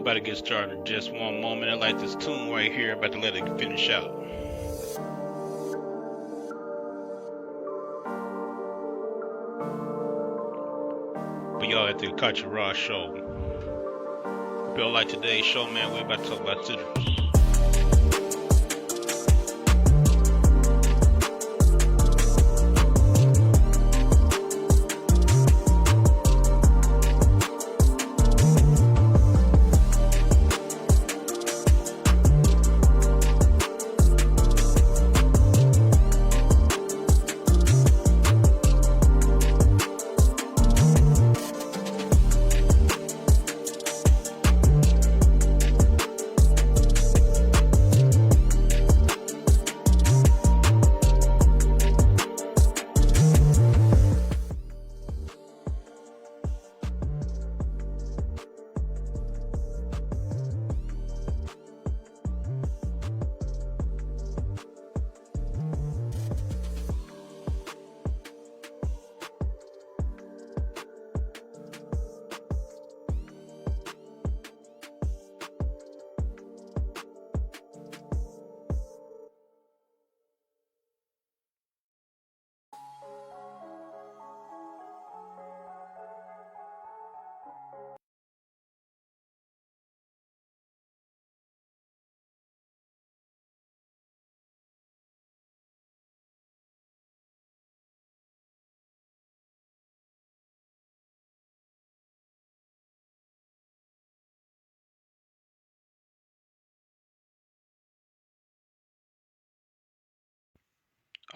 about to get started in just one moment. I like this tune right here. About to let it finish out. But y'all at the Kachi Raw show. If y'all like today's show, man, we're about to talk about Sigils.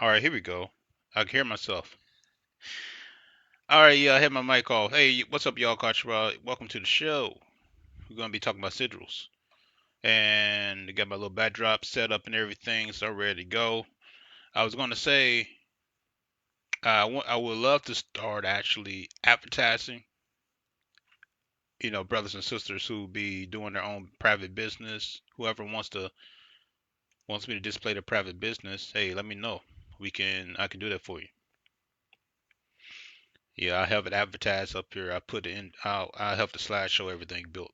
All right, here we go. I can hear myself. All right, yeah, I had my mic off. Hey, what's up, y'all? Kachi Raw. Welcome to the show. We're gonna be talking about Sigils, and I got my little backdrop set up and everything, so I'm ready to go. I was gonna say I would love to start actually advertising. Brothers and sisters who be doing their own private business. Whoever wants me to display their private business, hey, let me know. I can do that for you. Yeah, I have it advertised up here. I put it in. I'll have the slideshow everything built.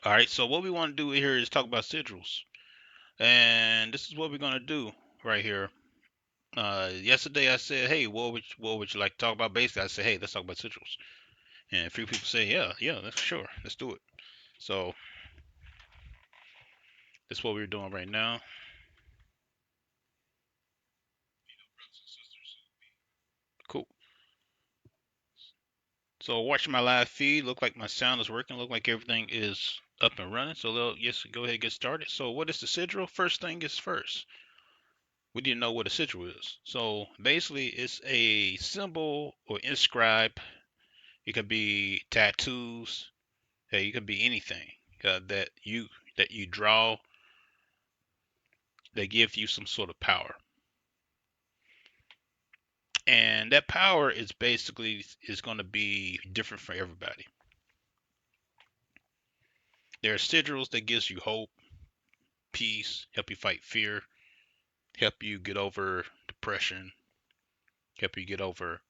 All right. So what we want to do here is talk about Sigils, and this is what we're gonna do right here. Yesterday I said, hey, what would you like to talk about? Basically, I said, hey, let's talk about Sigils, and a few people say, yeah, that's sure, let's do it. So that's what we're doing right now. Cool. So watching my live feed, look like my sound is working, look like everything is up and running. So yes, go ahead and get started. So what is the sigil? First thing is first. We didn't know what a sigil is. So basically it's a symbol or inscribe. It could be tattoos. Hey, it could be anything that you draw that give you some sort of power. And that power is basically is going to be different for everybody. There are sigils that gives you hope, peace, help you fight fear, help you get over depression, help you get over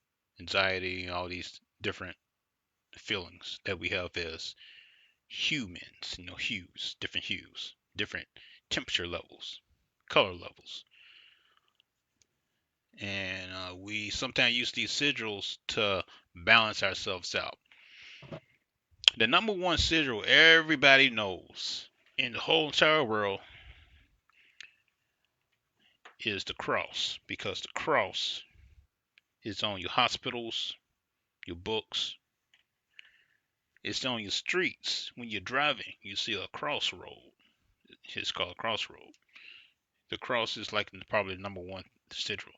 anxiety, and all these different feelings that we have as humans. Hues, different temperature levels, color levels. And we sometimes use these sigils to balance ourselves out. The number one sigil everybody knows in the whole entire world is the cross, because the cross is on your hospitals, your books. It's on your streets. When you're driving, you see a crossroad. It's called a crossroad. The cross is like probably the number one sigil.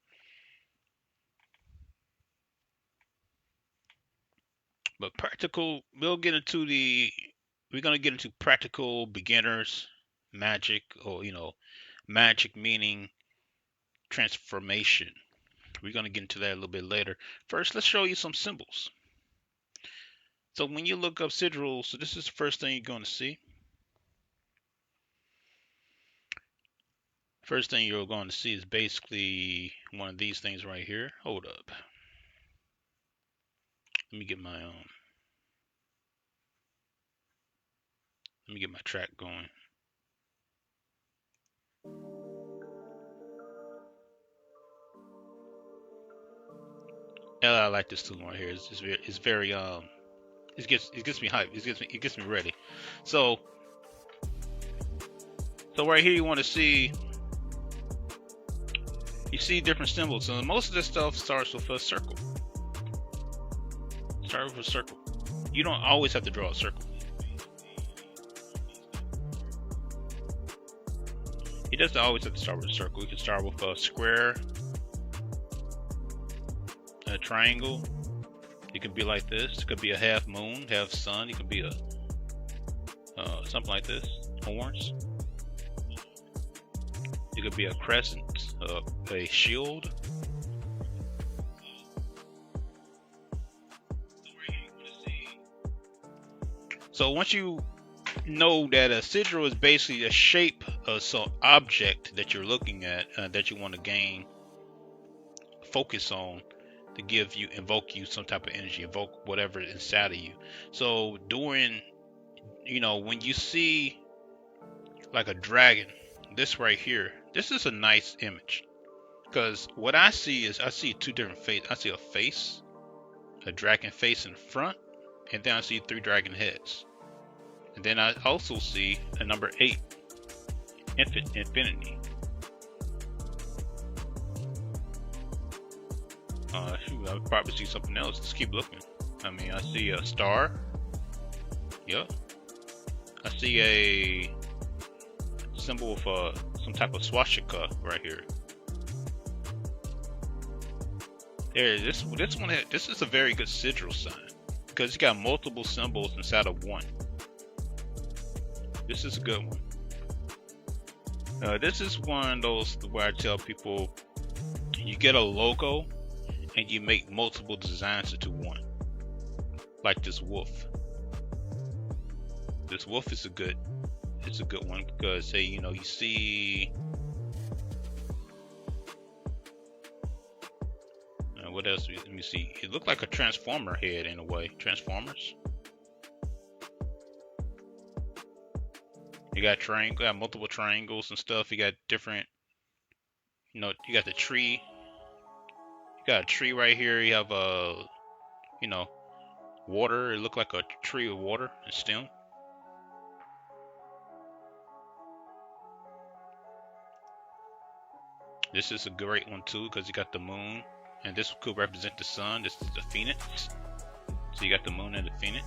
But practical, we're gonna get into practical beginners magic, or magic meaning transformation. We're gonna get into that a little bit later. First, let's show you some symbols. So when you look up sigils, so this is the first thing you're going to see. First thing you're going to see is basically one of these things right here. Hold up. Let me get my Let me get my track going. I like this tool right here. It's very it gets me hyped. It gets me ready. So right here you see different symbols. So most of this stuff starts with a circle. Start with a circle. You don't always have to draw a circle. It doesn't always have to start with a circle. You can start with a square, a triangle. It could be like this. It could be a half moon, half sun. It could be a something like this. Horns. It could be a crescent, a shield. So once you know that a sigil is basically a shape of some object that you're looking at, that you want to gain focus on to invoke you some type of energy, evoke whatever is inside of you. So when you see like a dragon, this right here, this is a nice image, because what I see two different faces. I see a dragon face in front, and then I see 3 dragon heads. And then I also see a number 8, infinity. Shoot, I'll probably see something else. Just keep looking. I mean, I see a star. Yep. I see a symbol of some type of swastika right here. This is a very good sigil sign, because you got multiple symbols inside of one. This is a good one. This is one of those where I tell people, you get a logo and you make multiple designs into one. Like this wolf. This wolf is a good one, because say you see what else? Let me see. It looked like a transformer head in a way. Transformers. You got multiple triangles and stuff. You got different, you got the tree. You got a tree right here. You have water. It looked like a tree of water and stem. This is a great one too, because you got the moon, and this could represent the sun. This is the phoenix. So you got the moon and the phoenix.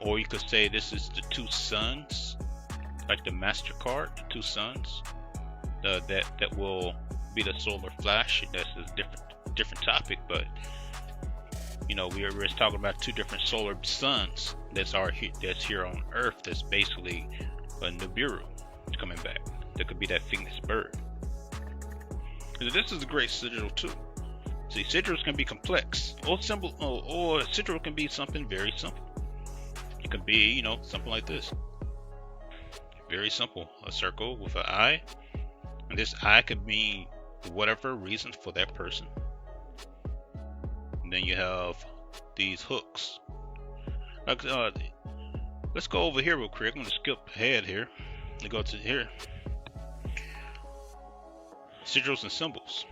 Or you could say this is the 2 suns, like the MasterCard, the 2 suns. That will be the solar flash. That's a different topic, but we're talking about 2 different solar suns that's here on Earth. That's basically a Nibiru coming back. That could be that Phoenix bird. So this is a great sigil too. See, sigils can be complex, or a sigil can be something very simple. It could be, something like this. Very simple. A circle with an eye. And this eye could mean whatever reason for that person. And then you have these hooks. Let's go over here real quick. I'm going to skip ahead here. And go to here. Sigils and symbols.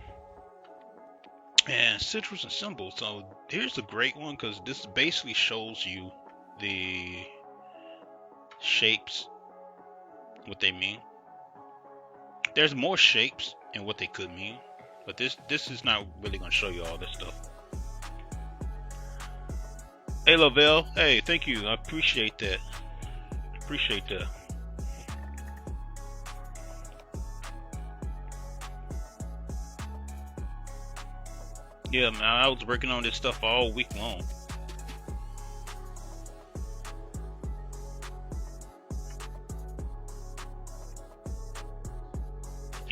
And sigils and symbols. So here's a great one, because this basically shows you the shapes, what they mean. There's more shapes and what they could mean, but this is not really going to show you all this stuff. Hey Lavelle, hey, thank you. I appreciate that. Yeah, man, I was working on this stuff all week long.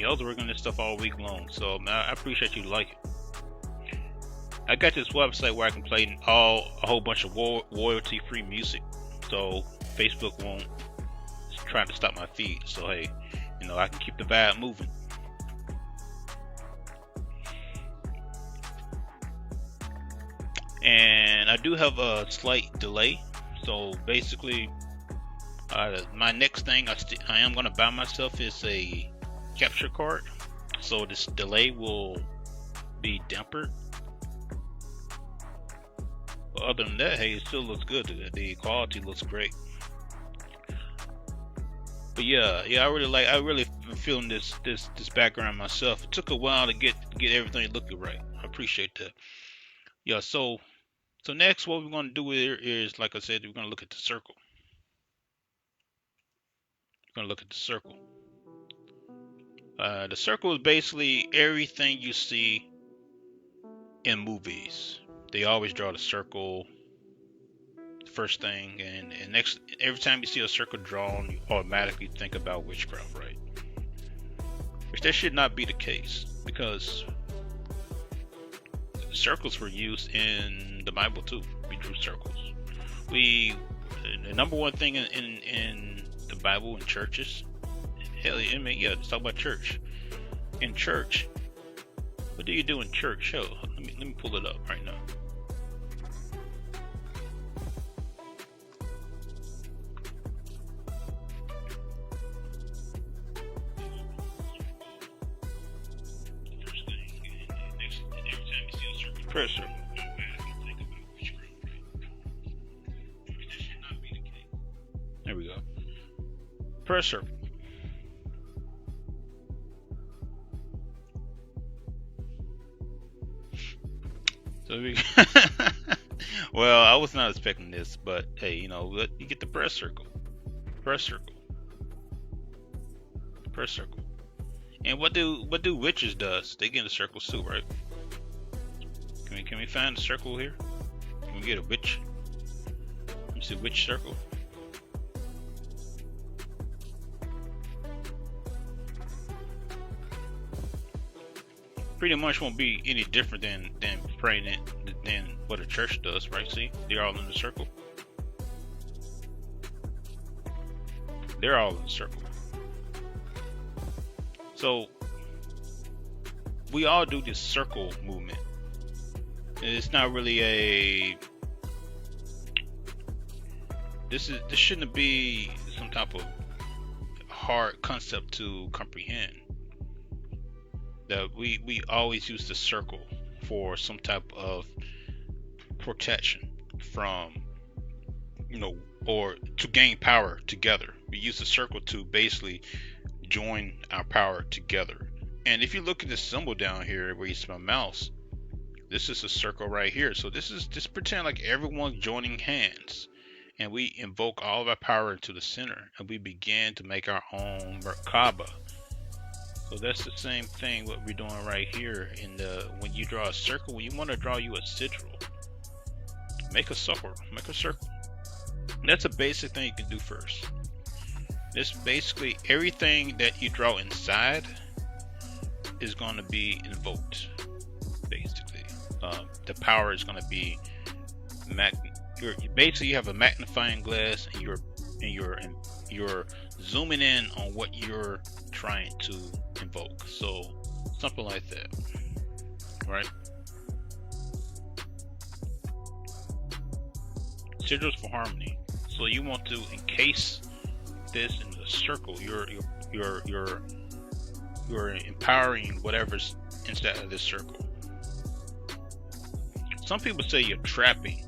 I was working on this stuff all week long, so I appreciate you like it. I got this website where I can play a whole bunch of royalty-free music, so Facebook won't try to stop my feed. So hey, I can keep the vibe moving. And I do have a slight delay, So basically, my next thing I am gonna buy myself is a capture card, so this delay will be dampered. But other than that, hey, it still looks good. The quality looks great. But yeah, I really feeling this background myself. It took a while to get everything looking right. I appreciate that. Yeah, so next what we're gonna do here is, like I said, we're gonna look at the circle. We're gonna look at the circle. The circle is basically everything you see in movies. They always draw the circle first thing, and next, every time you see a circle drawn, you automatically think about witchcraft, right? Which that should not be the case, because circles were used in the Bible too. We drew circles. The number one thing in the Bible in churches, hell, I mean, yeah, let's talk about church. In church, what do you do in church? Hell, let me pull it up right now. Prayer circle. There we go. Prayer circle. So we well, I was not expecting this, but hey, you get the prayer circle. Prayer circle. Prayer circle. And what do witches does? They get in the circles too, right? Can we find a circle here? Can we get a witch? Let me see, witch circle. Pretty much won't be any different than praying it than what a church does, right? See, they're all in the circle. They're all in the circle. So we all do this circle movement. It's not really this shouldn't be some type of hard concept to comprehend. That we always use the circle for some type of protection from, or to gain power together. We use the circle to basically join our power together. And if you look at the symbol down here where you see my mouse, this is a circle right here. So this is just pretend like everyone's joining hands, and we invoke all of our power into the center, and we begin to make our own Merkaba. So that's the same thing what we're doing right here. When you draw a circle, when you want to draw you a sigil, make a circle. And that's a basic thing you can do first. This basically everything that you draw inside is going to be invoked. Basically, the power is going to be basically you have a magnifying glass, and you're zooming in on what you're trying to invoke. So something like that, right? Sigils for harmony. So you want to encase this in the circle. You're empowering whatever's inside of this circle. Some people say you're trapping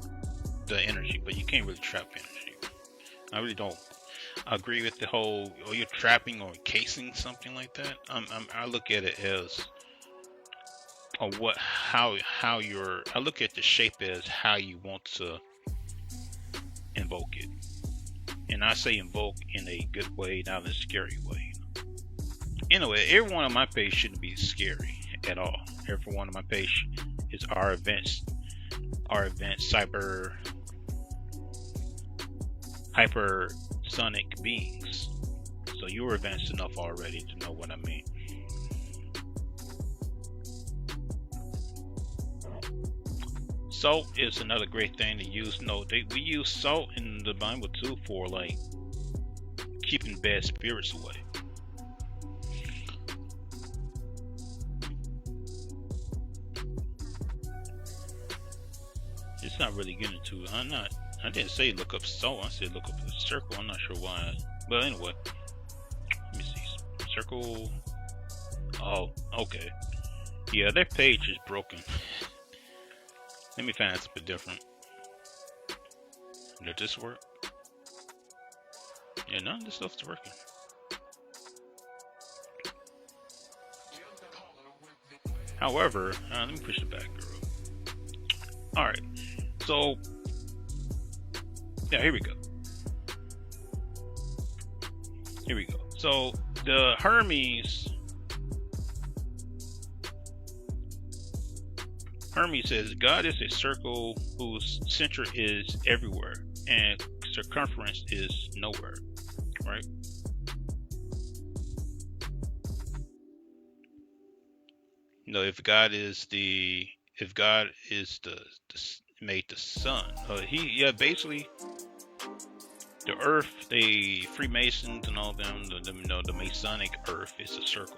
the energy, but you can't really trap energy. I really don't agree with the whole, you're trapping or encasing something like that. I look at it as I look at the shape as how you want to invoke it. And I say invoke in a good way, not in a scary way. Anyway, everyone on my page shouldn't be scary at all. Everyone on my page is our advanced cyber hypersonic beings. So you're advanced enough already to know what I mean. Salt is another great thing to use. We use salt in the Bible too for like keeping bad spirits away. It's not really getting into it. I'm not I didn't say look up soul. I said look up the circle. I'm not sure why. But anyway, let me see. Circle. Oh, okay. Yeah, their page is broken. Let me find something different. Does this work? Yeah, none of this stuff's working. However, let me push it back, girl. Alright, so, yeah, here we go. Here we go. So, the Hermes says, God is a circle whose center is everywhere and circumference is nowhere, right? You know, if God is the made the sun, basically the earth, the Freemasons and all them, the Masonic earth is a circle.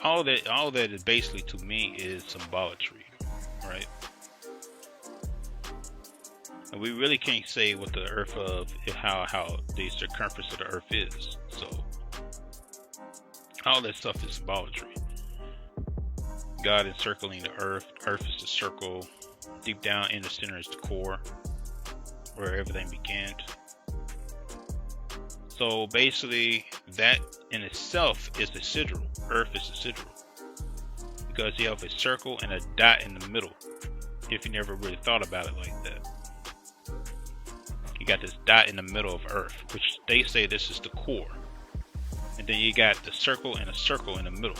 All that is basically, to me, is symbolatry, right? And we really can't say what the earth of how the circumference of the earth is. So all that stuff is symbolatry. God encircling the earth. Earth is the circle. Deep down in the center is the core, where everything begins. So basically, that in itself is the sigil. Earth is the sigil, because you have a circle and a dot in the middle. If you never really thought about it like that, you got this dot in the middle of Earth, which they say this is the core, and then you got the circle and a circle in the middle.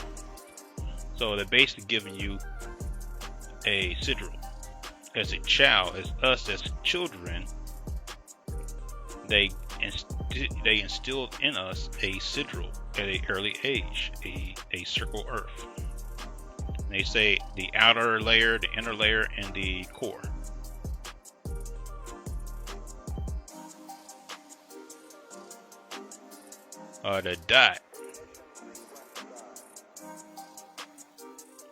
So they're basically giving you a sigil. As a child, as us as children, they instilled in us a sigil at an early age, a circle earth. And they say the outer layer, the inner layer, and the core. The dot.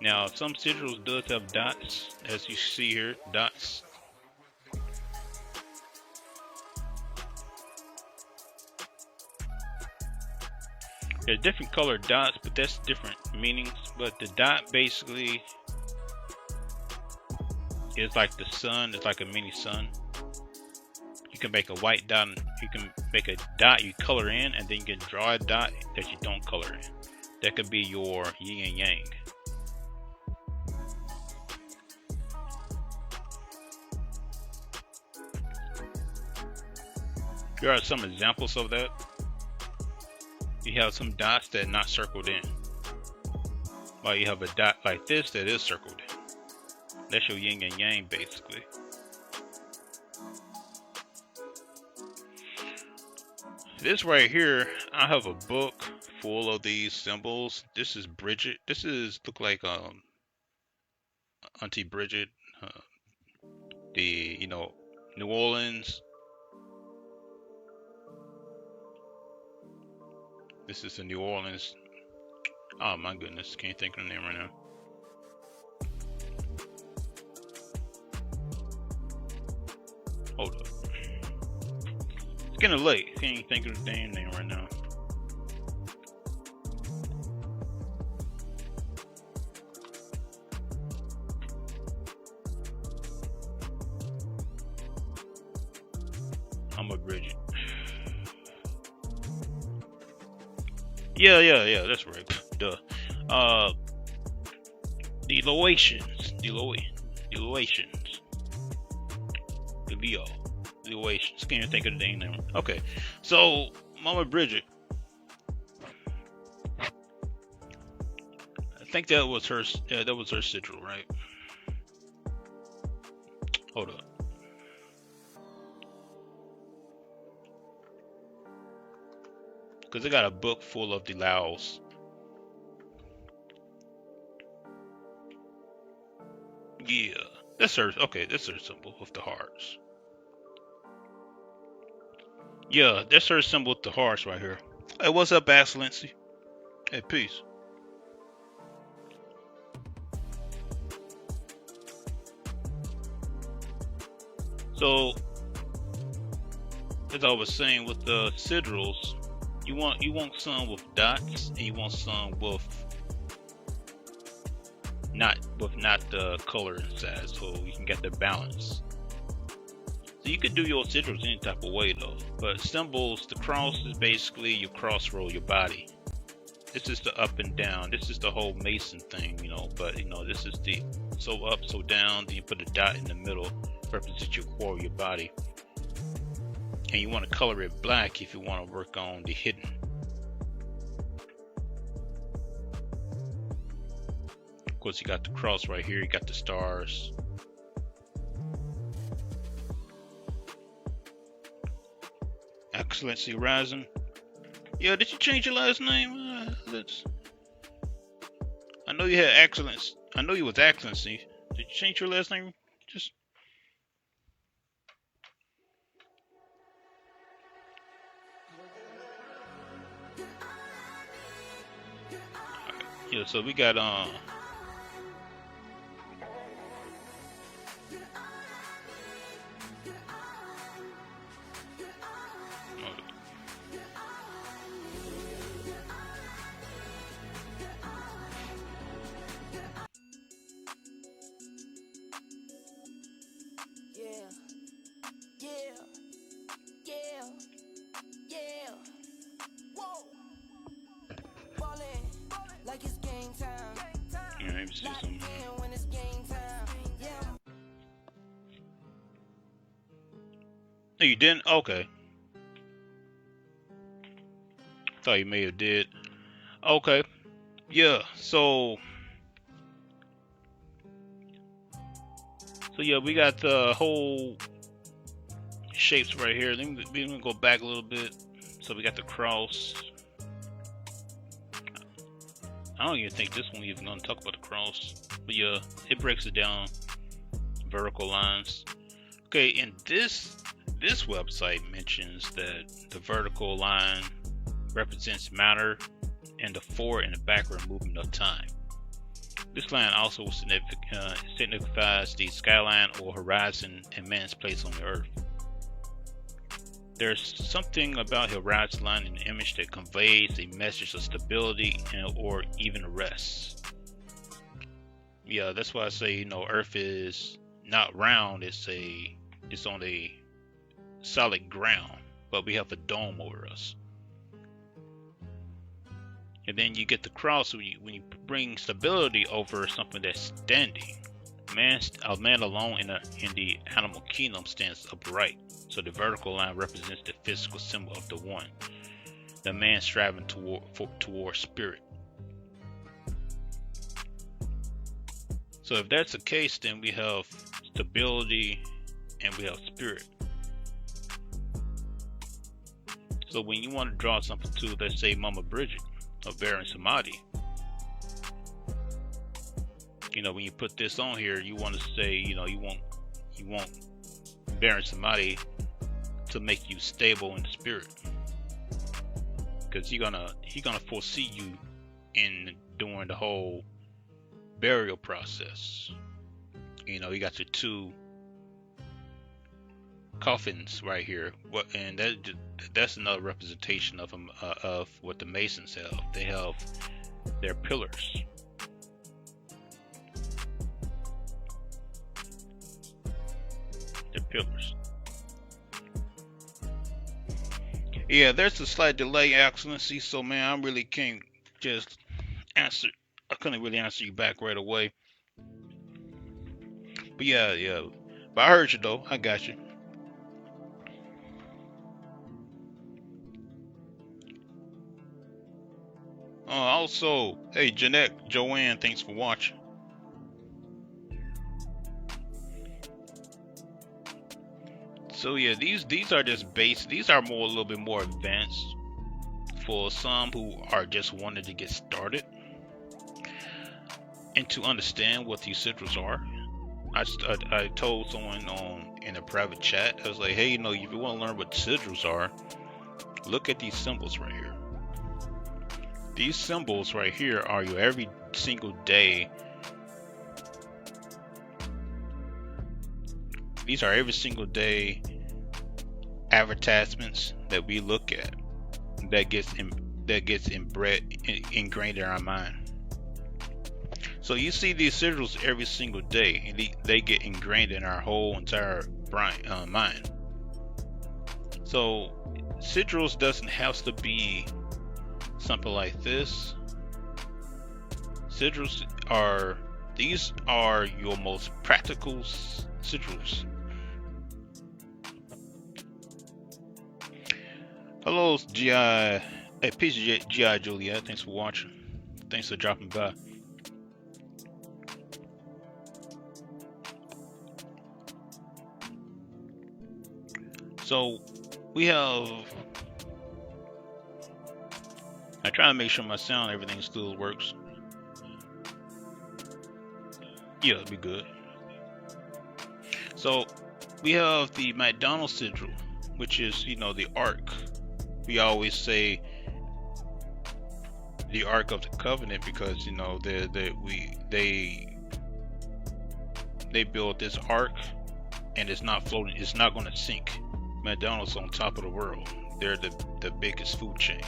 Now, some sigils does have dots, as you see here, dots. There's different colored dots, but that's different meanings. But the dot basically is like the sun. It's like a mini sun. You can make a white dot. You can make a dot you color in, and then you can draw a dot that you don't color in. That could be your yin and yang. Here are some examples of that. You have some dots that are not circled in. While you have a dot like this that is circled in. That's your yin and yang, basically. This right here, I have a book full of these symbols. This is Bridget. This is look like Auntie Bridget, the New Orleans. This is the New Orleans. Oh my goodness, can't think of the name right now. Hold up. It's getting late. Can't think of the damn name right now. I'm a Bridget. Yeah, that's right. Duh. Deloations. Can't even think of the dang name. Okay, so Mama Bridget, I think that was her. Yeah, that was her sigil, right? Hold up. Because I got a book full of the Laos. Yeah, that's her. Okay, that's her symbol with the hearts. Yeah, that's her symbol with the hearts right here. Hey, what's up, Excellency? Hey, peace. So as I was saying with the sigils, you want some with dots, and you want some with not the color inside, so you can get the balance. So you could do your sigils any type of way though, but symbols, the cross is basically you cross roll your body. This is the up and down. This is the whole Mason thing, you know. But you know, this is the so up, so down. Then you put a dot in the middle, represents your core, your body. And you want to color it black if you want to work on the hidden. Of course, you got the cross right here. You got the stars. Excellency Rising. Yeah, did you change your last name? I know you had excellence. I know you was Excellency. Did you change your last name? Just. Yeah, so we got let me see something. No, you didn't? Okay. Thought you may have did. Okay. Yeah, so yeah, we got the whole shapes right here. Let me go back a little bit. So we got the cross. I don't even think this one even gonna talk about the cross. But yeah, it breaks it down. Vertical lines. Okay, and this website mentions that the vertical line represents matter and the forward and the backward movement of time. This line also signifies the skyline or horizon and man's place on the earth. There's something about the horizon line in the image that conveys a message of stability or even rest. Yeah, that's why I say, you know, Earth is not round, it's on a solid ground, but we have a dome over us. And then you get the cross when you bring stability over something that's standing. A man alone in the animal kingdom stands upright. So the vertical line represents the physical symbol of the one, the man striving toward spirit. So if that's the case, then we have stability and we have spirit. So when you want to draw something to, let's say Mama Bridget or Baron Samadhi, you know, when you put this on here, you want to say, you know, you want Baron Samadhi to make you stable in the spirit, because he's gonna foresee you in doing the whole burial process. You know, you got your two coffins right here. And that's another representation of them, of what the Masons have. They have their pillars. Their pillars. Yeah, there's a slight delay, Excellency. So man, I really can't just answer. I couldn't really answer you back right away. But yeah. But I heard you though. I got you. Also, hey Jeanette, Joanne, thanks for watching. So yeah, these are just base. These are a little bit more advanced for some who are just wanting to get started and to understand what these sigils are. I told someone in a private chat, I was like, hey, you know, if you want to learn what sigils are, look at these symbols right here. These symbols right here are your every single day. These are every single day advertisements that we look at that gets ingrained in our mind. So you see these sigils every single day, and they get ingrained in our whole entire mind. So sigils doesn't have to be something like this. Sigils are your most practical sigils. Hello, GI. Hey, peace, GI Juliet. Thanks for watching. Thanks for dropping by. So we have. I try to make sure my sound, everything still works. Yeah, it'll be good. So we have the McDonald's sigil, which is, the Ark. We always say the Ark of the Covenant because they built this Ark and it's not floating. It's not going to sink. McDonald's on top of the world. They're the biggest food chain,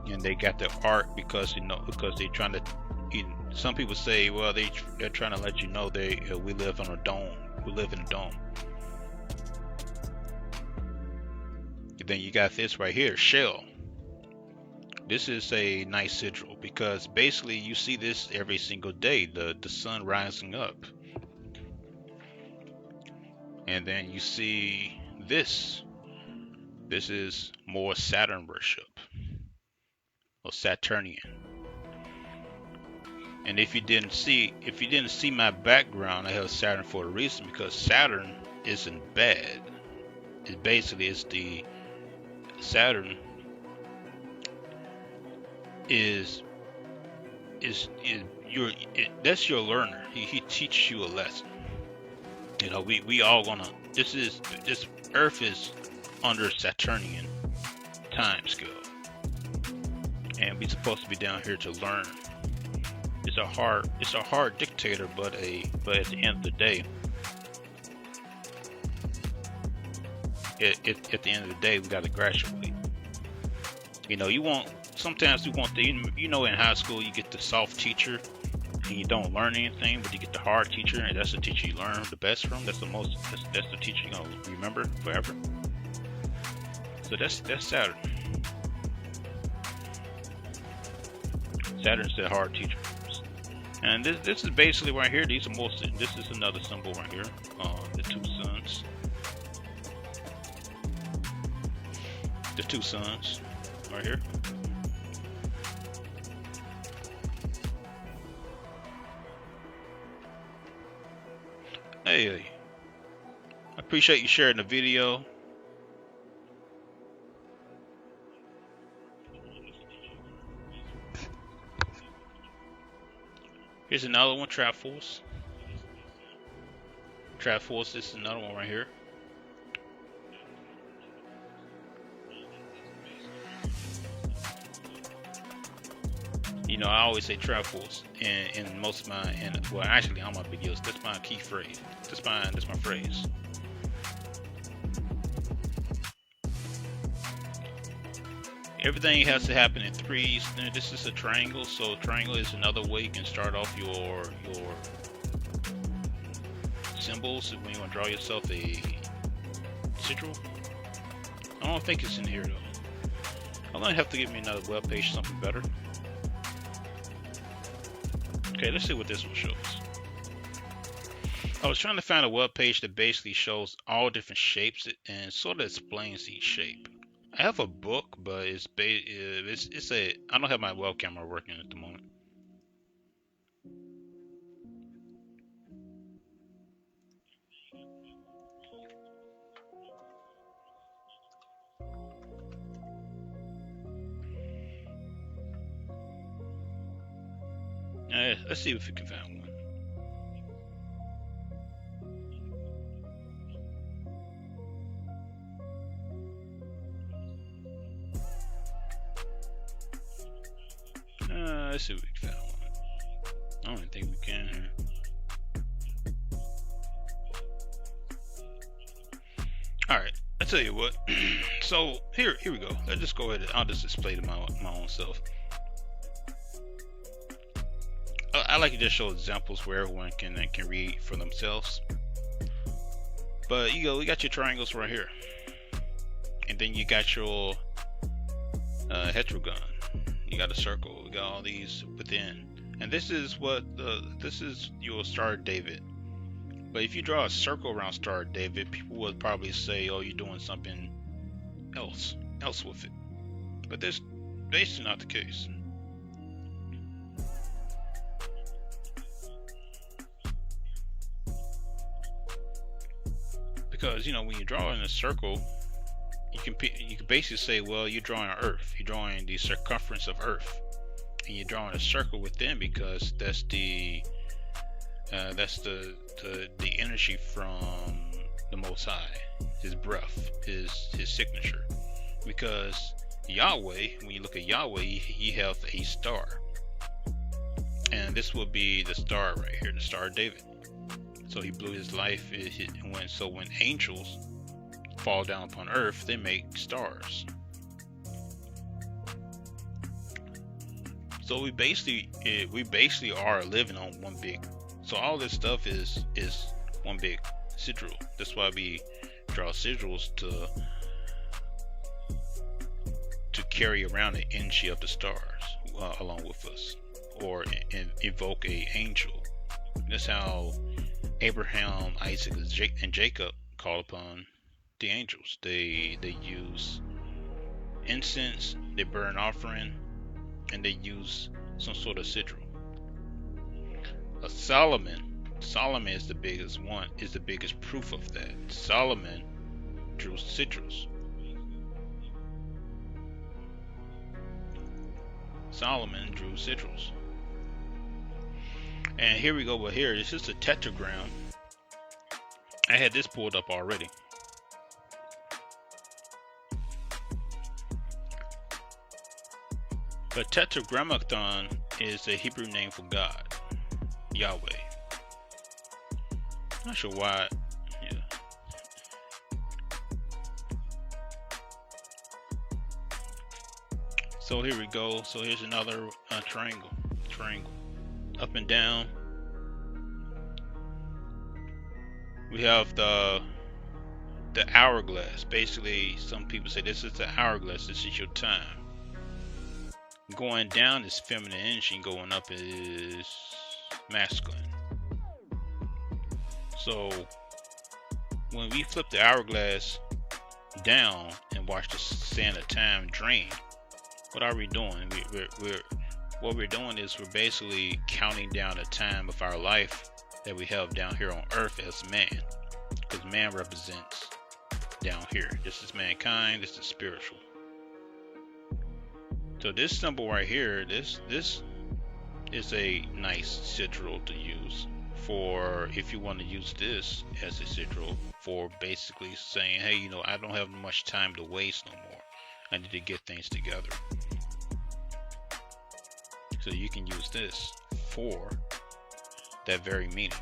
and they got the Ark because they're trying to. Some people say, well, they're trying to let you know we live on a dome. We live in a dome. And then you got this right here, shell. This is a nice sigil because basically you see this every single day, the sun rising up. And then you see this. This is more Saturn worship or Saturnian. And if you didn't see my background, I have Saturn for a reason because Saturn isn't bad. It basically is Saturn that's your learner. He teaches you a lesson. We all this Earth is under Saturnian time scale, and we're supposed to be down here to learn. It's a hard dictator, but at the end of the day, at the end of the day, we got to graduate. Sometimes we want in high school you get the soft teacher and you don't learn anything, but you get the hard teacher, and that's the teacher you learn the best from. That's the teacher you're gonna remember forever. So that's Saturn. Saturn's the hard teacher. And this is basically right here. This is another symbol right here. The two suns. The two suns right here. Hey, I appreciate you sharing the video. Here's another one, Trap Force. Trap Force, this is another one right here. I always say Trap Force in most of well, actually, all my videos. That's my key phrase. That's my phrase. Everything has to happen in threes. This is a triangle, so triangle is another way you can start off your symbols when you want to draw yourself a sigil. I don't think it's in here though. I'm gonna have to give me another web page, something better. Okay, let's see what this one shows. I was trying to find a web page that basically shows all different shapes and sort of explains each shape. I have a book, but I don't have my web camera working at the moment. Let's see if we can find one. Let's see if we can find one. I don't even think we can. Alright, tell you what. So here we go. Let's just go ahead and I'll just display to my own self. I like to just show examples where everyone can read for themselves. But we got your triangles right here, and then you got your heterogon. You got a circle. We got all these within, and this is your Star of David. But if you draw a circle around Star of David, people would probably say, "Oh, you're doing something else with it." But this basically not the case. Because when you're drawing a circle, you can basically say, well, you're drawing Earth. You're drawing the circumference of Earth, and you're drawing a circle within because that's the energy from the Most High, His breath, His signature. Because Yahweh, when you look at Yahweh, He have a star, and this will be the star right here, the Star of David. So He blew His life. When angels fall down upon earth, they make stars. So we basically are living on one big. So all this stuff is one big sigil. That's why we draw sigils to carry around the energy of the stars along with us, or evoke a angel. That's how Abraham, Isaac, and Jacob call upon the angels. They use incense, they burn offering, and they use some sort of sigil. Solomon is the biggest one, is the biggest proof of that. Solomon drew sigils. And here we go. But here, this is a tetragram. I had this pulled up already. But tetragrammaton is a Hebrew name for God, Yahweh. Not sure why. Yeah. So here we go. So here's another triangle. Up and down. We have the hourglass. Basically, some people say this is the hourglass. This is your time. Going down is feminine energy, and going up is masculine. So when we flip the hourglass down and watch the sand of time drain, what are we doing? What we're doing is we're basically counting down the time of our life that we have down here on earth as man, because man represents down here. This is mankind. This is spiritual. So this symbol right here, this is a nice sigil to use for if you want to use this as a sigil for basically saying, hey, I don't have much time to waste no more. I need to get things together. So you can use this for that very meaning.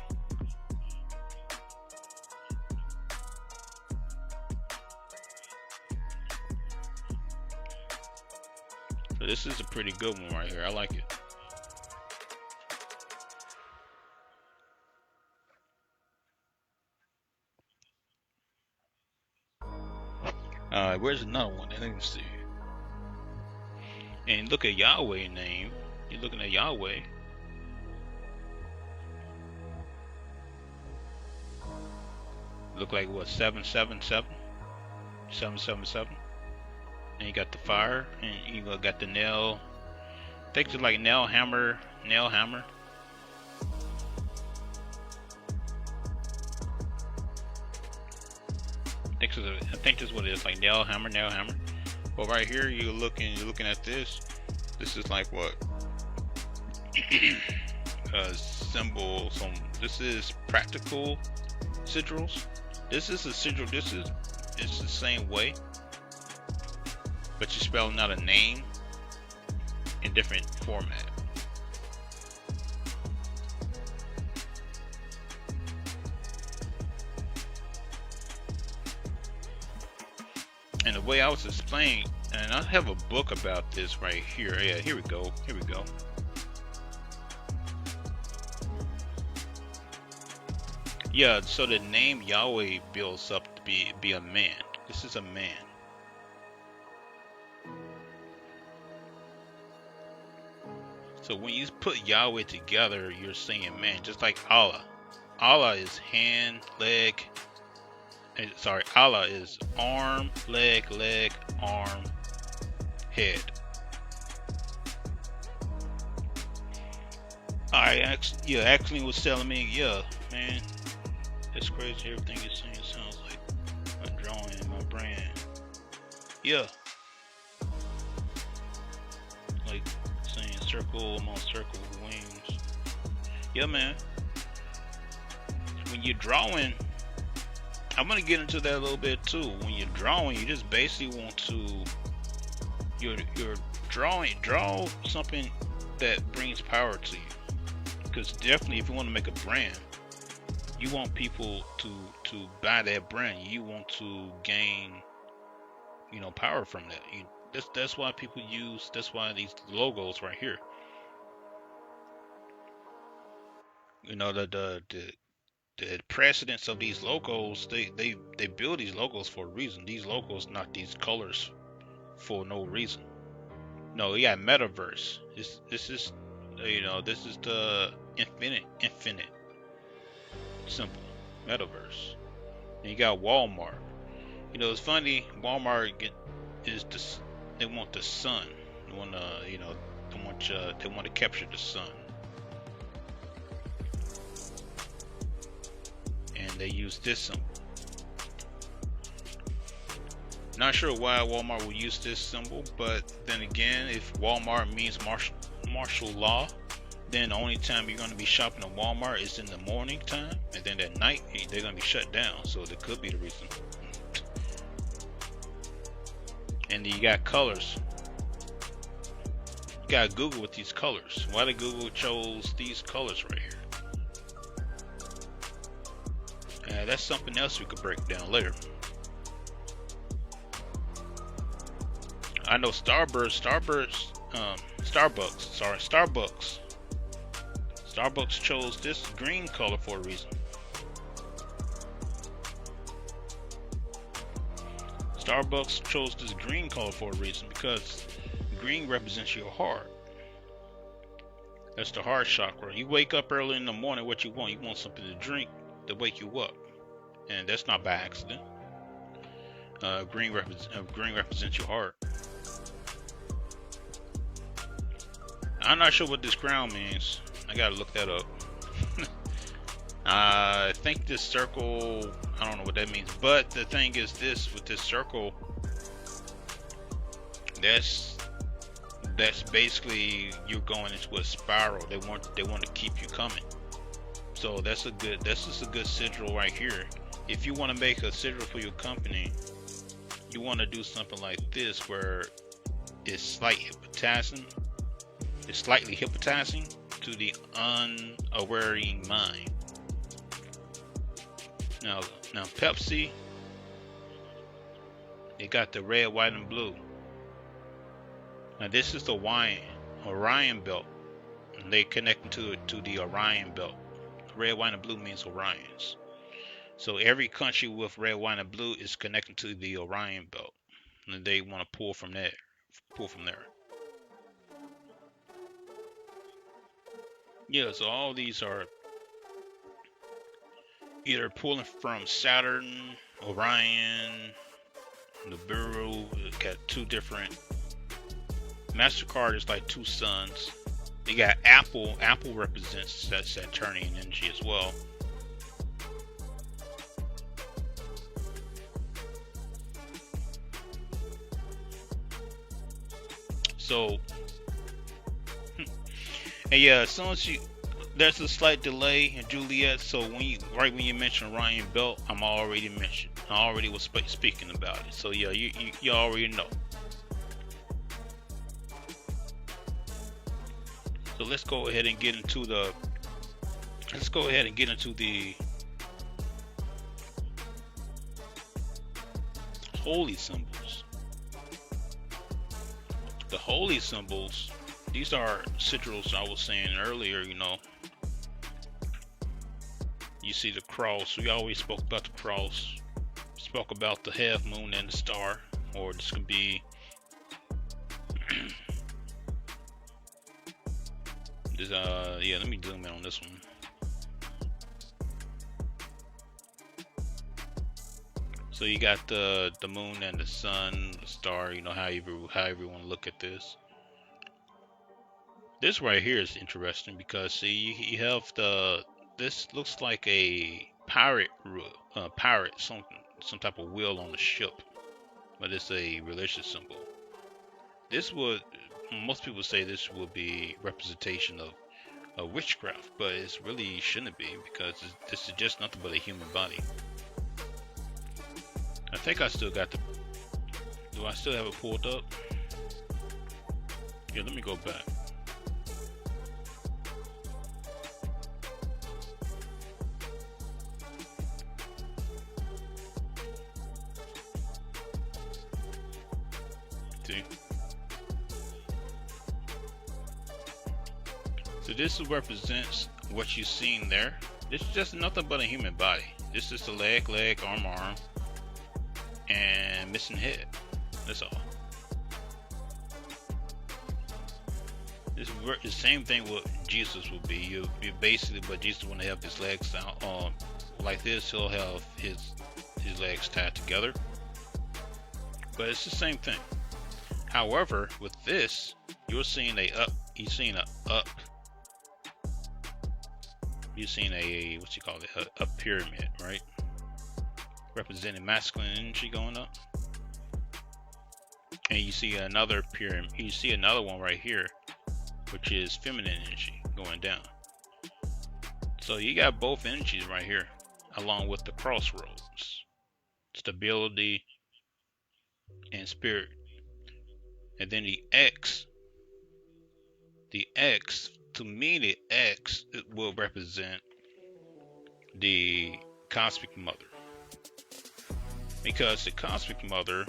So this is a pretty good one right here. I like it. Where's another one? Let me see. And look at Yahweh name. You're looking at Yahweh. Look like what? 777? 777. And you got the fire, and you got the nail. I think it's like nail hammer. I think that's what it is, like nail hammer. But right here, you're looking at this. This is like what? A symbol. This is practical sigils. This is a sigil. It's the same way, but you're spelling out a name in different format. And the way I was explaining, and I have a book about this right here. Yeah, here we go. Here we go. Yeah, so the name Yahweh builds up to be a man. This is a man. So when you put Yahweh together, you're saying man, just like Allah. Allah is hand, leg. Sorry, Allah is arm, leg, arm, head. Actually was telling me, yeah, man, it's crazy. Everything you're saying sounds like a drawing in my brain. Yeah. Like saying circle among circle with wings. Yeah, man. When you're drawing, I'm gonna get into that a little bit too. When you're drawing, you just basically want to you're draw something that brings power to you. Because definitely, if you want to make a brand, you want people to buy that brand. You want to gain, power from that. That's why people use. That's why these logos right here. The precedence of these logos. They build these logos for a reason. These logos, not these colors, for no reason. No, yeah, metaverse. This is this is the infinite symbol, metaverse. And you got Walmart. It's funny. Walmart they want the sun. They want they want to capture the sun, and they use this symbol. Not sure why Walmart would use this symbol, but then again, if Walmart means martial law, then the only time you're going to be shopping at Walmart is in the morning time, and then at night they're going to be shut down. So that could be the reason. And then you got colors. You got Google with these colors. Why did Google chose these colors right here? That's something else we could break down later. I know Starbucks chose this green color for a reason. Starbucks chose this green color for a reason because green represents your heart. That's the heart chakra. You wake up early in the morning, what you want? You want something to drink to wake you up, and that's not by accident. Green represents your heart. I'm not sure what this crown means. I gotta look that up. I think this circle, I don't know what that means. But the thing is this, with this circle, that's basically you're going into a spiral. They want to keep you coming. So that's just a good sigil right here. If you want to make a sigil for your company, you want to do something like this where it's slightly hypnotizing to the unawareing mind. Now Pepsi, they got the red, white, and blue. Now this is the Orion belt, and they connect to the Orion belt. Red, white, and blue means Orions. So every country with red, white, and blue is connected to the Orion belt, and they want to pull from there. Yeah, so all these are either pulling from Saturn, Orion, Nibiru. Got two different. MasterCard is like two suns. You got Apple. Apple represents that Saturnian energy as well. So, and yeah, as soon as there's a slight delay in Juliet. So when you mentioned Orion belt, I already was speaking about it. So yeah, you already know. So let's go ahead and get into the holy symbols. The holy symbols, these are sigils I was saying earlier, you know. You see the cross. We always spoke about the cross. Spoke about the half moon and the star. Or this could be this, yeah, let me zoom in on this one. So you got the moon and the sun, the star, you know, however you want to look at this. This right here is interesting because see you have this looks like a pirate some type of wheel on the ship, but it's a religious symbol. This would most people say this would be representation of witchcraft, but it really shouldn't be because this is just nothing but a human body. I think I still got the. Do I still have it pulled up? Yeah, let me go back. See? So this represents what you've seen there. This is just nothing but a human body. This is the leg, arm, and missing head. That's all. This is the same thing what Jesus will be. You basically, but Jesus want to have his legs out like this. He'll have his legs tied together. But it's the same thing. However, with this, you're seeing a up. You're seeing a up. You're seeing a what you call it, a pyramid, right? Representing masculine energy going up. And you see another pyramid. You see another one right here, which is feminine energy going down. So you got both energies right here, along with the crossroads, stability and spirit. And then the X, to me, the X will represent the cosmic mother. Because the cosmic mother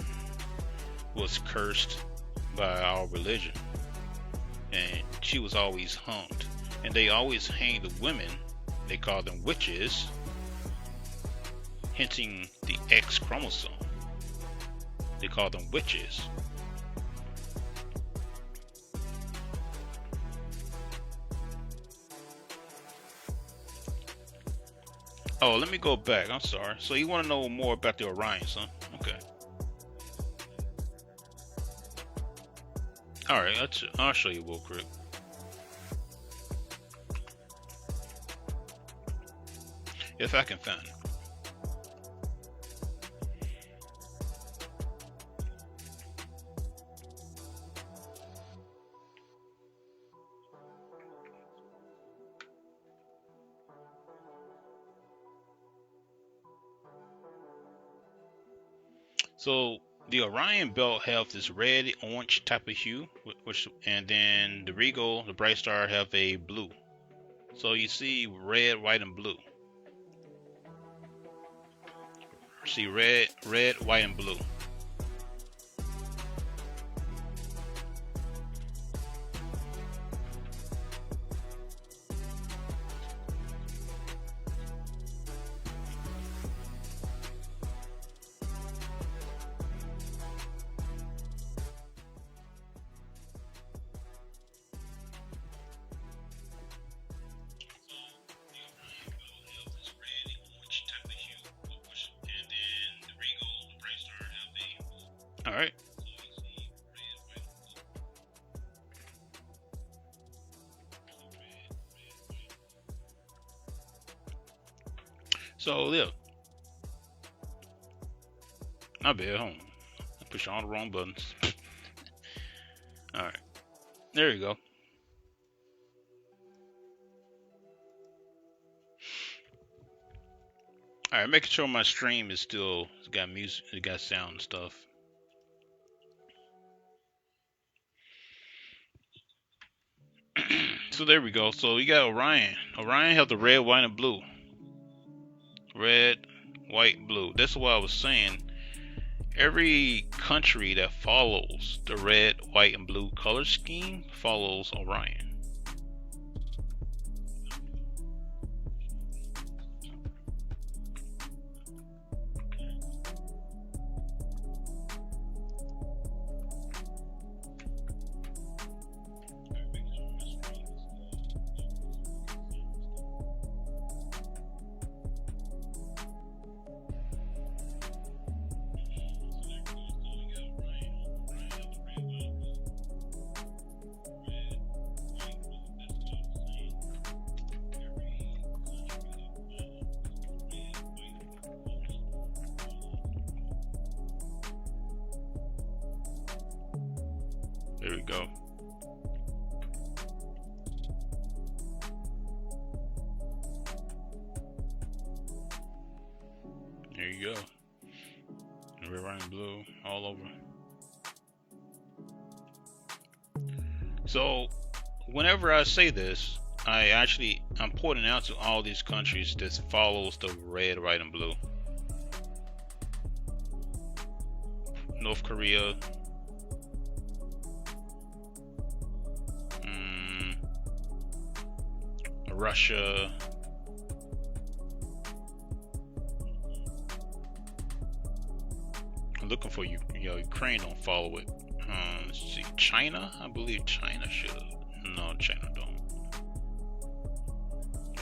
was cursed by our religion. And she was always hung. And they always hang the women. They call them witches. Hinting the X chromosome. They call them witches. Oh, let me go back. I'm sorry. So you want to know more about the Orions, huh? Okay. All right. I'll show you real quick. If I can find it. So the Orion belt have this red orange type of hue, and then the Regal, the bright star, have a blue. So you see red, white, and blue. See red, white, and blue. All right. So yeah, not bad, huh? I push all the wrong buttons. All right, there you go. All right, making sure my stream is still got music, it got sound and stuff. So there we go. So you got Orion. Orion have the red, white, and blue. Red, white, blue. That's what I was saying. Every country that follows the red, white, and blue color scheme follows Orion. There we go. There you go. Red, white, and blue all over. So whenever I say this, I'm pointing out to all these countries that follows the red, white, and blue. North Korea, Russia, I'm looking for Ukraine don't follow it. Let's see, China. I believe China should. No, China don't.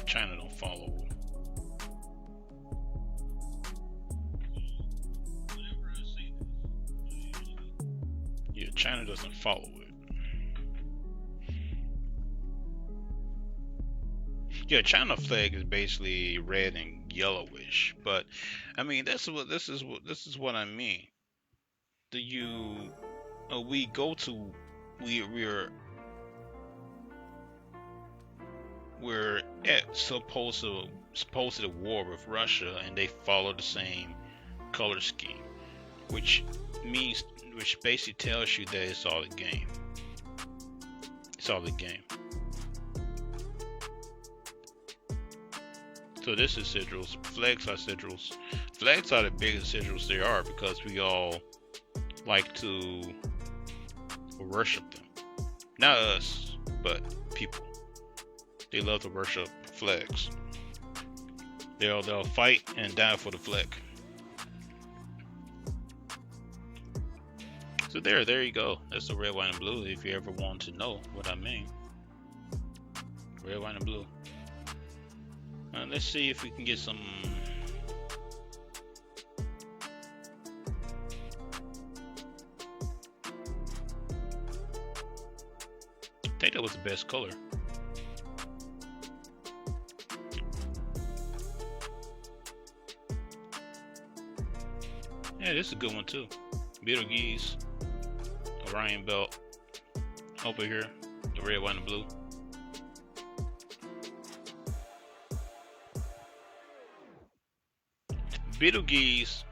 China don't follow. Yeah, China doesn't follow it. Yeah, China flag is basically red and yellowish, but I mean this is what I mean. We go to we're at supposed to war with Russia, and they follow the same color scheme, which basically tells you that it's all a game. It's all a game. So this is sigils. Flags are sigils. Flags are the biggest sigils there are because we all like to worship them. Not us, but people. They love to worship flags. They'll fight and die for the flag. So there you go. That's the red, white, and blue. If you ever want to know what I mean, red, white, and blue. Let's see if we can get some. I think that was the best color. Yeah, this is a good one too. Betelgeuse, Orion belt, over here, the red, white, and blue. Betelgeuse.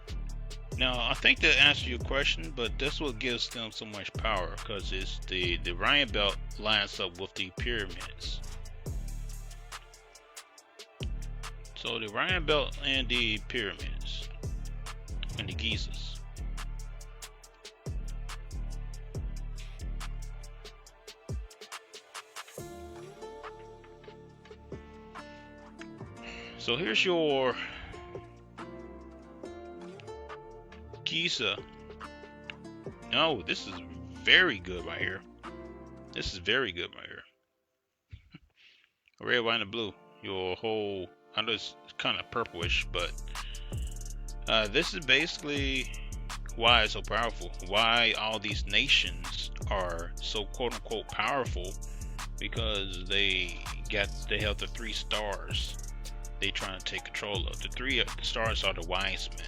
Now, I think that answers your question, but that's what gives them so much power, because it's the Orion belt lines up with the pyramids. So the Orion belt and the pyramids and the Gizas. So here's your Giza. No, this is very good right here. This is very good right here. Red, white, and blue. Your whole, I know it's kind of purplish, but this is basically why it's so powerful. Why all these nations are so quote unquote powerful, because they have the 3 stars they trying to take control of. The 3 stars are the wise men.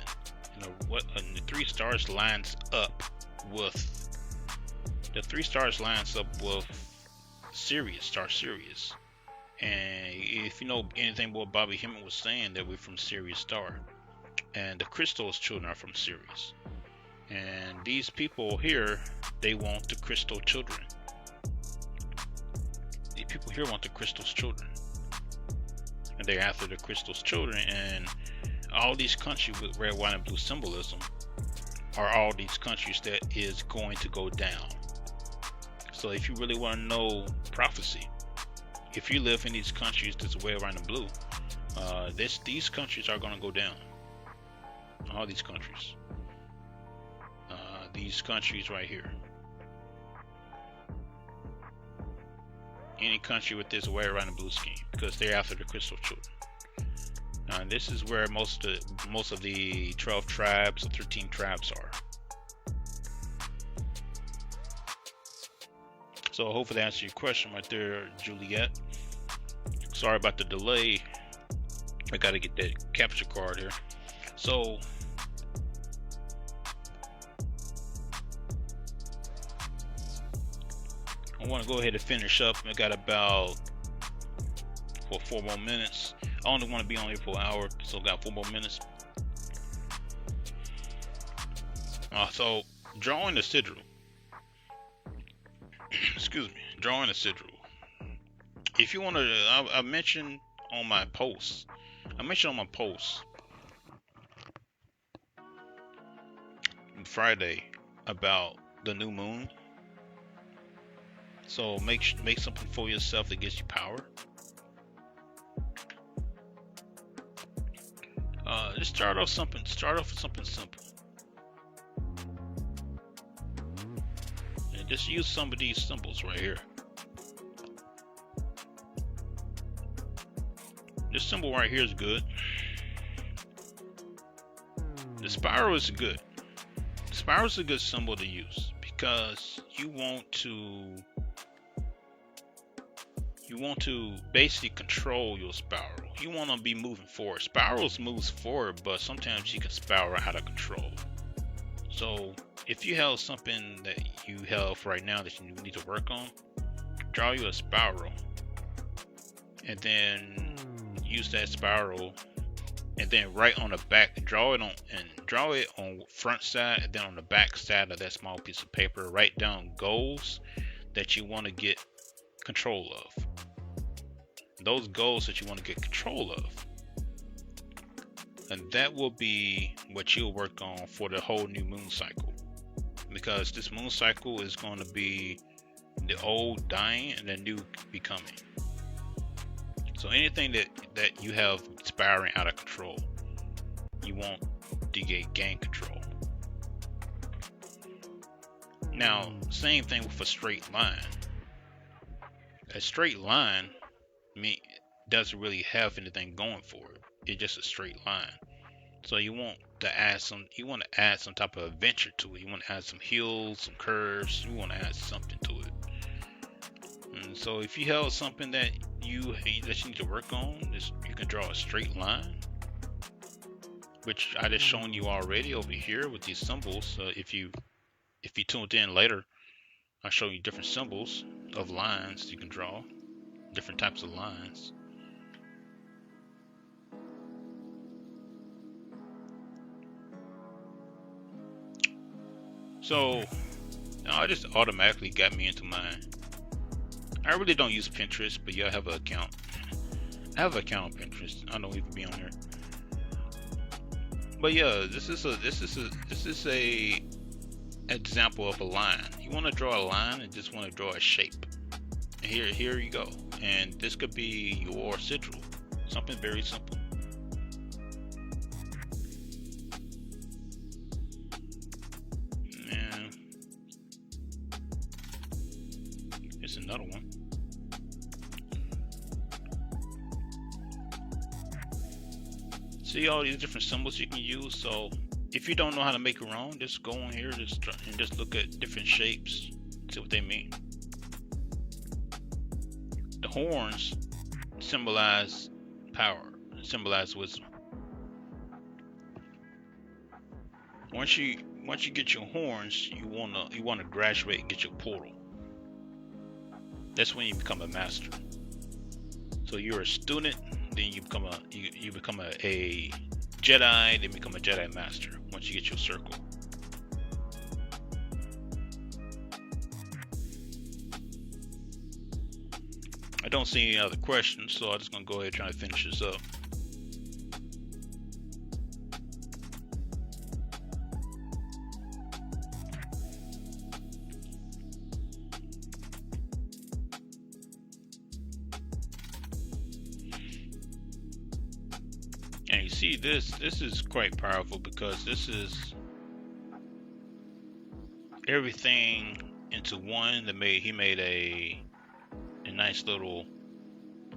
And the 3 stars lines up with Sirius, star Sirius. And if you know anything what Bobby Hemming was saying, that we're from Sirius star, and the Crystal's children are from Sirius. And these people here, they want the Crystal children. The people here want the Crystal's children, and they're after the Crystal's children. And all these countries with red, white, and blue symbolism are all these countries that is going to go down. So if you really want to know prophecy, if you live in these countries that's way around the blue, these countries are going to go down. All these countries. These countries right here. Any country with this way around the blue scheme, because they're after the crystal children. This is where most of the 12 tribes or 13 tribes are. So hopefully that answers your question right there, Juliet. Sorry about the delay. I got to get that capture card here. So I want to go ahead and finish up. I got about 4 more minutes. I only want to be on here for an hour, so I got 4 more minutes. So drawing the sigil. Excuse me, drawing a sigil. If you want to, I mentioned on my post. Friday about the new moon. So make something for yourself that gives you power. Just start off with something simple. And just use some of these symbols right here. This symbol right here is good. The spiral is good. The spiral is a good symbol to use because you want to basically control your spiral. You want to be moving forward. Spirals moves forward, but sometimes you can spiral out of control. So if you have something that you have right now that you need to work on, draw you a spiral and then use that spiral, and then right on the back, draw it on front side, and then on the back side of that small piece of paper, write down goals that you want to get control of. Those goals that you want to get control of. And that will be what you'll work on for the whole new moon cycle. Because this moon cycle is going to be the old dying and the new becoming. So anything that you have spiraling out of control, you want to gain control. Now, same thing with a straight line. A straight line doesn't really have anything going for it. It's just a straight line. So you want to add some type of adventure to it. You want to add some hills, some curves. You want to add something to it. And so if you have something that you need to work on, you can draw a straight line, which I just shown you already over here with these symbols. If you tuned in later, I'll show you different symbols of lines you can draw, different types of lines. So now it just automatically got me into mine. I really don't use Pinterest, but yeah, I have an account. I have an account on Pinterest. I don't even be on here. But yeah, this is a example of a line. You want to draw a line and just want to draw a shape. And here you go. And this could be your sigil. Something very simple. And here's another one. See all these different symbols you can use. So if you don't know how to make your own, just go on here and just look at different shapes, see what they mean. The horns symbolize power, symbolize wisdom. Once you get your horns, you wanna graduate and get your portal. That's when you become a master. So you're a student, then you become a Jedi, then become a Jedi Master once you get your circle. I don't see any other questions, so I'm just gonna go ahead and try to finish this up. And you see this is quite powerful because this is everything into one. He made a nice little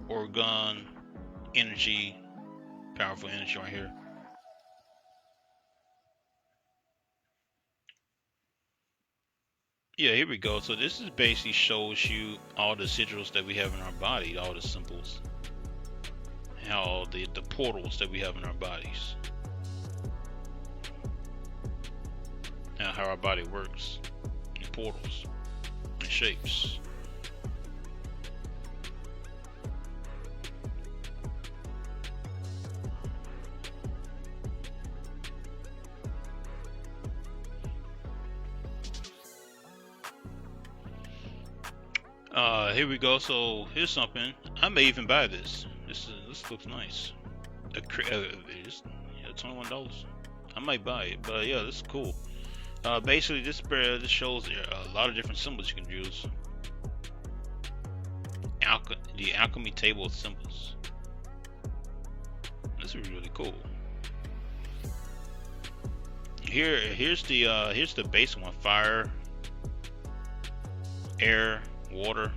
organ energy, powerful energy right here. Yeah, here we go. So this is basically shows you all the sigils that we have in our body, all the symbols, and all the portals that we have in our bodies, and how our body works, and portals, and shapes. Here we go. So here's something. I may even buy this. This looks nice. It's $21. I might buy it, but yeah, this is cool. Basically, this shows a lot of different symbols you can use. The alchemy table of symbols. This is really cool. Here's the basic one: fire, air, water,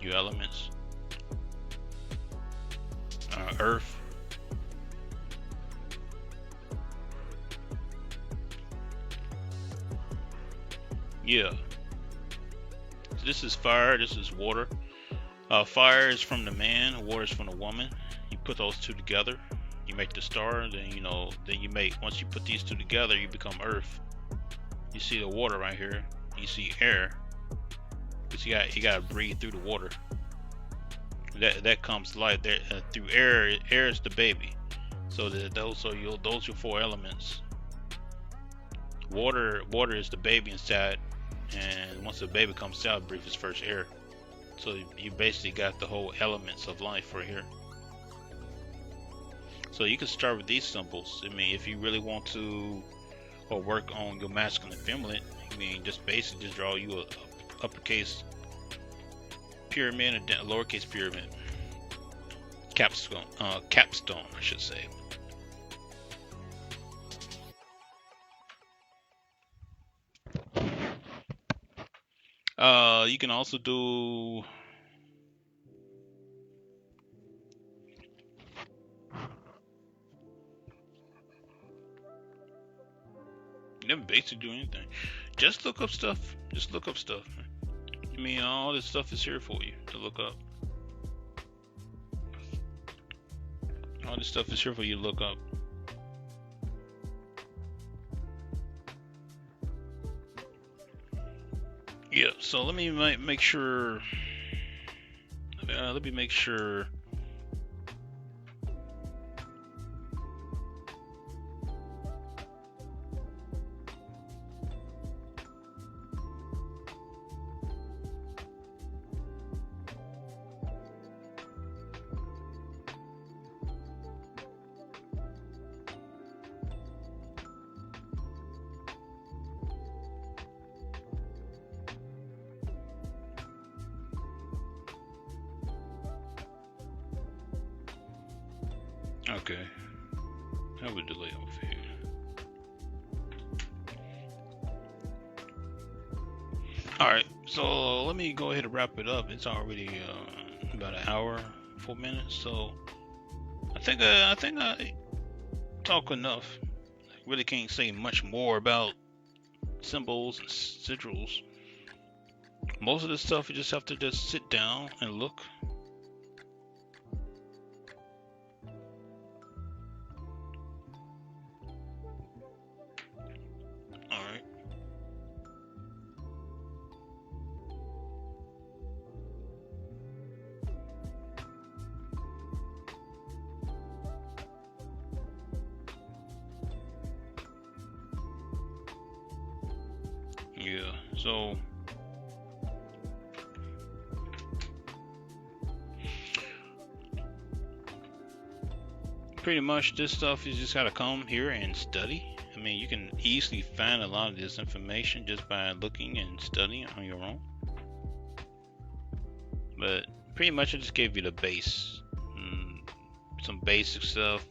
your elements, earth. Yeah. So this is fire. This is water. Fire is from the man. Water is from the woman. You put those two together, you make the star. Then once you put these two together, you become earth. You see the water right here. You see air. Because you gotta breathe through the water. That comes life there through air. Air is the baby. So those are your 4 elements. Water is the baby inside, and once the baby comes out, breathe his first air. So you basically got the whole elements of life right here. So you can start with these symbols. I mean, if you really want to, or work on your masculine and feminine, I mean, just basically draw you a uppercase pyramid and a lowercase pyramid. Capstone, I should say. You can also do you never basically do anything. Just look up stuff. Just look up stuff. I mean, all this stuff is here for you to look up. All this stuff is here for you to look up. Yeah, so let me make sure. Let me make sure. Okay, I would delay over here. Alright, so let me go ahead and wrap it up. It's already about an hour, 4 minutes, so I think I talk enough. I really can't say much more about symbols and sigils. Most of the stuff you just have to just sit down and look. Yeah, so pretty much this stuff you just gotta come here and study. I mean, you can easily find a lot of this information just by looking and studying on your own. But pretty much I just gave you the base. some basic stuff.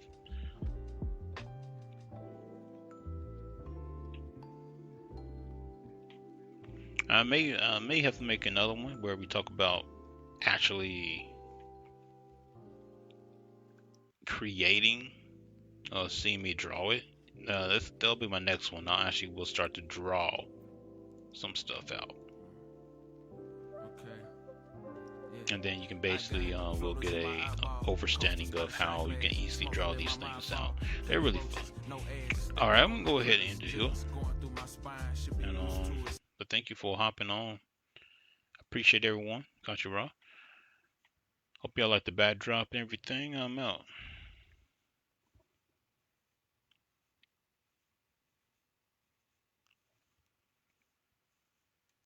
I may have to make another one where we talk about actually creating, seeing me draw it. That'll be my next one. I actually will start to draw some stuff out. And then you can basically will get a overstanding of how you can easily draw these things out. They're really fun. All right, I'm gonna go ahead and end it here. And but thank you for hopping on. Appreciate everyone. Got you raw. Hope y'all like the backdrop and everything. I'm out.